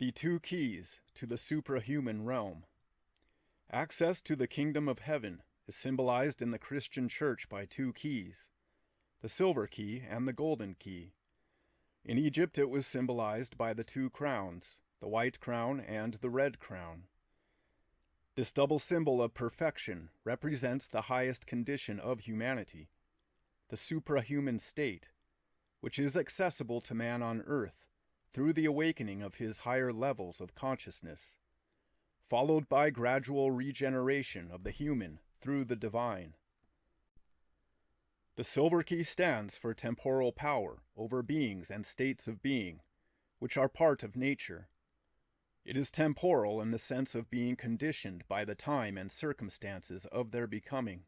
The two keys to the suprahuman realm. Access to the kingdom of heaven is symbolized in the Christian church by two keys, the silver key and the golden key. In Egypt it was symbolized by the two crowns, the white crown and the red crown. This double symbol of perfection represents the highest condition of humanity, the suprahuman state, which is accessible to man on earth through the awakening of his higher levels of consciousness, followed by gradual regeneration of the human through the divine. The silver key stands for temporal power over beings and states of being, which are part of nature. It is temporal in the sense of being conditioned by the time and circumstances of their becoming.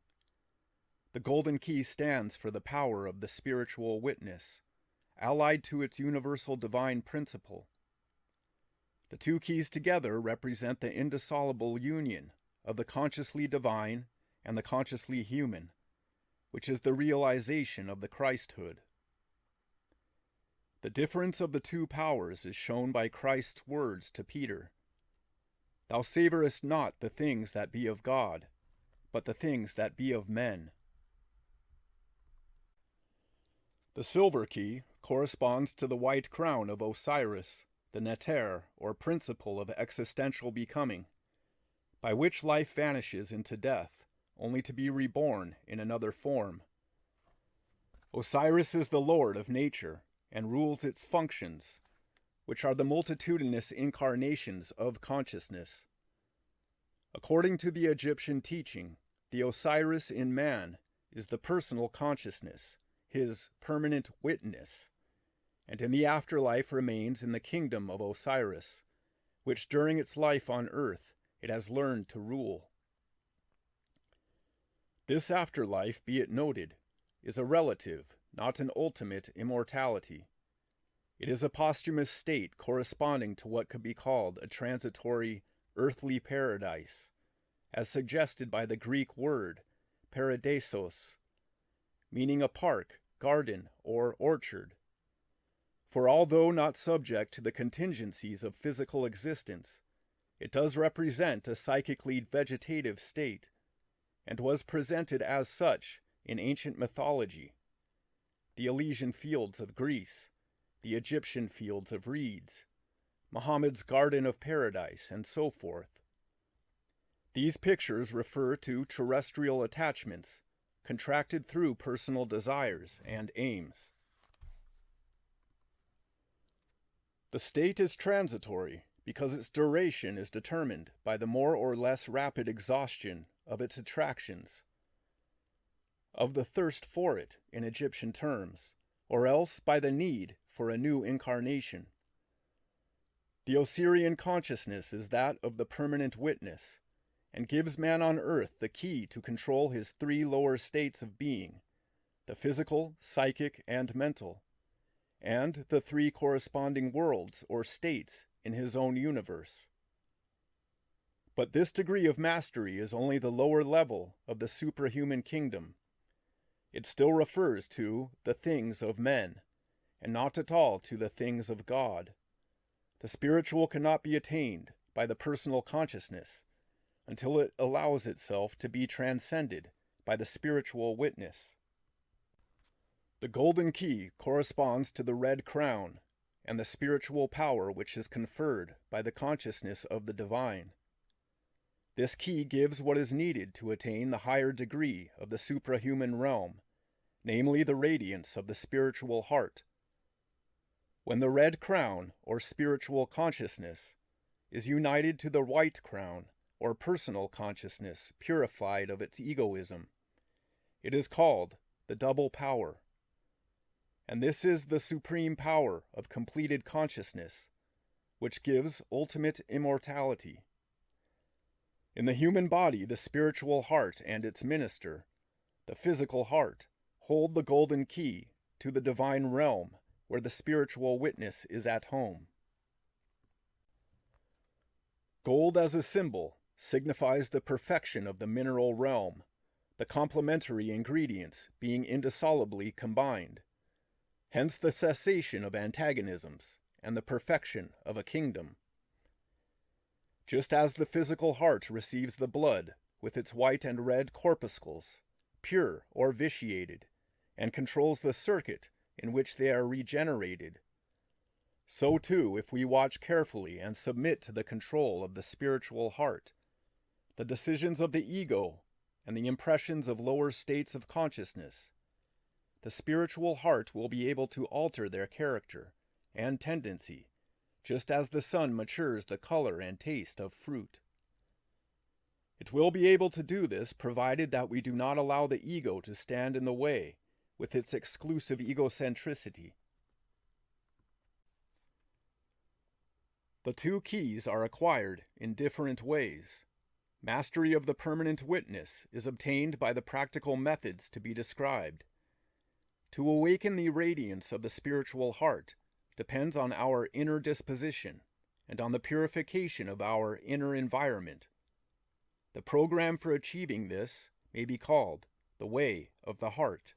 The golden key stands for the power of the spiritual witness, allied to its universal divine principle. The two keys together represent the indissoluble union of the consciously divine and the consciously human, which is the realization of the Christhood. The difference of the two powers is shown by Christ's words to Peter, "Thou savorest not the things that be of God, but the things that be of men." The silver key corresponds to the white crown of Osiris, the Neter, or principle of existential becoming, by which life vanishes into death, only to be reborn in another form. Osiris is the lord of nature and rules its functions, which are the multitudinous incarnations of consciousness. According to the Egyptian teaching, the Osiris in man is the personal consciousness, his permanent witness, and in the afterlife remains in the kingdom of Osiris, which during its life on earth it has learned to rule. This afterlife, be it noted, is a relative, not an ultimate immortality. It is a posthumous state corresponding to what could be called a transitory earthly paradise, as suggested by the Greek word paradisos, meaning a park, garden, or orchard. For although not subject to the contingencies of physical existence, it does represent a psychically vegetative state, and was presented as such in ancient mythology. The Elysian fields of Greece, the Egyptian fields of reeds, Muhammad's Garden of Paradise, and so forth. These pictures refer to terrestrial attachments, contracted through personal desires and aims. The state is transitory because its duration is determined by the more or less rapid exhaustion of its attractions, of the thirst for it in Egyptian terms, or else by the need for a new incarnation. The Osirian consciousness is that of the permanent witness, and gives man on earth the key to control his three lower states of being, the physical, psychic, and mental, and the three corresponding worlds or states in his own universe. But this degree of mastery is only the lower level of the suprahuman kingdom. It still refers to the things of men, and not at all to the things of God. The spiritual cannot be attained by the personal consciousness until it allows itself to be transcended by the spiritual witness. The golden key corresponds to the red crown and the spiritual power which is conferred by the consciousness of the divine. This key gives what is needed to attain the higher degree of the suprahuman realm, namely the radiance of the spiritual heart. When the red crown, or spiritual consciousness, is united to the white crown, or personal consciousness purified of its egoism, it is called the double power. And this is the supreme power of completed consciousness, which gives ultimate immortality. In the human body, the spiritual heart and its minister, the physical heart, hold the golden key to the divine realm where the spiritual witness is at home. Gold as a symbol signifies the perfection of the mineral realm, the complementary ingredients being indissolubly combined. Hence the cessation of antagonisms and the perfection of a kingdom. Just as the physical heart receives the blood with its white and red corpuscles, pure or vitiated, and controls the circuit in which they are regenerated, so too, if we watch carefully and submit to the control of the spiritual heart, the decisions of the ego and the impressions of lower states of consciousness, the spiritual heart will be able to alter their character and tendency, just as the sun matures the color and taste of fruit. It will be able to do this provided that we do not allow the ego to stand in the way with its exclusive egocentricity. The two keys are acquired in different ways. Mastery of the permanent witness is obtained by the practical methods to be described. To awaken the radiance of the spiritual heart depends on our inner disposition and on the purification of our inner environment. The program for achieving this may be called the way of the heart.